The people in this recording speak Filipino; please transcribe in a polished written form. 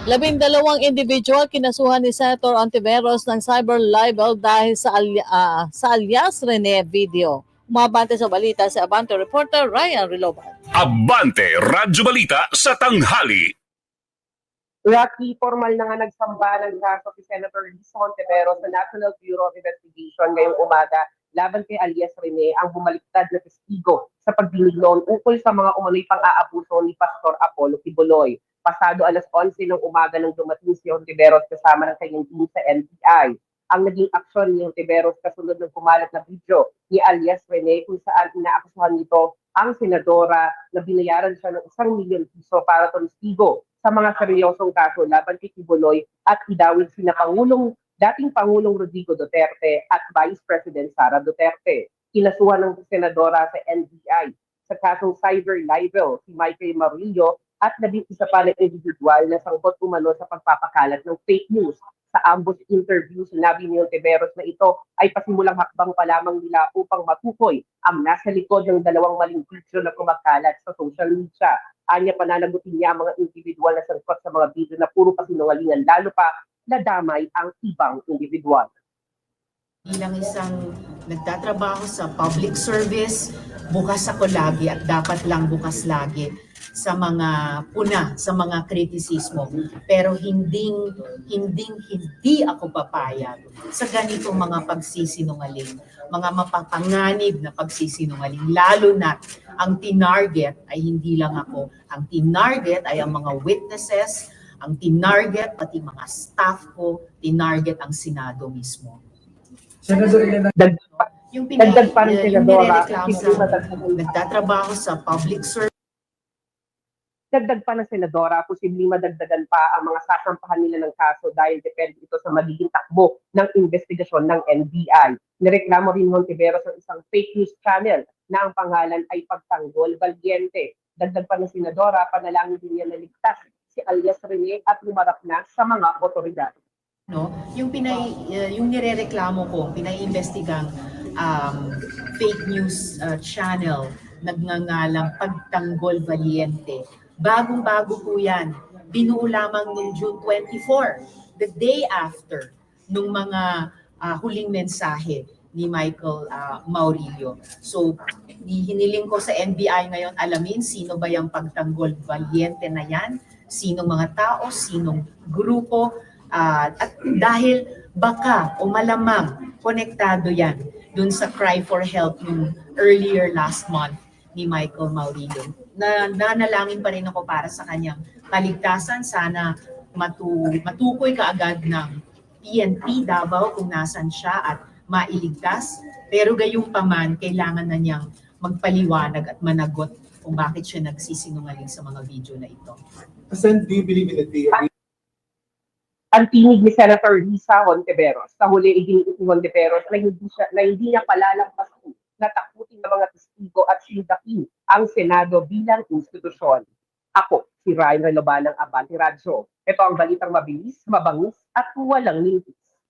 12 individual kinasuhan ni Senator Ontiveros ng cyber libel dahil sa alias Rene video. Umabante sa balita si Abante reporter Ryan Riloban. Abante Radyo Balita sa tanghali. Rocky, formal na nga nagsamba ng kaso si Senator Lisa Ontiveros sa National Bureau of Investigation ngayong umaga laban kay alias Rene ang bumaliktad na testigo sa pagdinig noon ukol sa mga umano'y pang-aabuso ni Pastor Apollo Kibuloy. Pasado alas 11 ng umaga nang dumating si Ontiveros kasama ng kanyang team sa NBI. Ang naging aksyon ni Ontiveros kasunod ng kumalat na video ni alias Rene kung saan inaakusahan nito ang senadora na binayaran siya ng 1 milyon piso para testigo sa mga seryosong kaso laban kay Kibuloy at idawit sina dating Pangulong Rodrigo Duterte at Vice President Sara Duterte. Kinasuhan ng senadora sa NBI sa kasong cyber libel si Michael Marillo at 11 pa na individual na sangkot umano sa pagpapakalat ng fake news. Sa ambush interview, sinabi ni Ontiveros na ito ay pasimulang hakbang pa lamang nila upang matukoy ang nasa likod ng dalawang maling video na kumakalat sa social media. Anya pananagutin niya ang mga individual na sangkot sa mga video na puro pasinungalingan, lalo pa nadamay ang ibang individual. Bilang isang nagtatrabaho sa public service, bukas ako lagi at dapat lang bukas lagi sa mga puna, sa mga kritisismo. Pero hindi ako papayag sa ganitong mga pagsisinungaling, mga mapapanganib na pagsisinungaling, lalo na ang tinarget ay hindi lang ako. Ang tinarget ay ang mga witnesses, ang tinarget pati mga staff ko, tinarget ang Senado mismo. Yung nirereklamo nagtatrabaho sa public service. Dagdag pa ng senadora, posibleng madagdagan pa ang mga sasampahan nila ng kaso dahil depende ito sa magiging takbo ng investigasyon ng NBI. Nireklamo rin Ontiveros ng isang fake news channel na ang pangalan ay Pagtanggol Valiente. Dagdag pa ng senadora, panalangin din niya na ligtas si alias Rene at lumarap na sa mga otoridad. No, yung nirereklamo ko, pinaiimbestigang fake news channel nagngangalang Pagtanggol Valiente. Bagong-bago po yan. Binuo lamang noong June 24, the day after nung mga huling mensahe ni Michael Maurilio. So, hiniling ko sa NBI ngayon alamin sino ba yung Pagtanggol Valiente na yan, sinong mga tao, sinong grupo, at dahil baka o malamang konektado yan dun sa cry for help yung earlier last month ni Michael Maurilio. Nanalangin pa rin ako para sa kanyang kaligtasan. Sana matukoy kaagad ng PNP Davao kung nasan siya at mailigtas. Pero gayunpaman, kailangan na niyang magpaliwanag at managot kung bakit siya nagsisinungaling sa mga video na ito. Sen, do you believe in the theory? Ang tinig ni Senator Lisa Ontiveros. Sa huli, iginiit ni Ontiveros na hindi niya palalampasin na takutin ng mga testigo at sindakin ang Senado bilang institusyon. Ako, si Ryan Riloban ng Abante Radyo. Ito ang balitang mabilis, mabangis at walang lintis.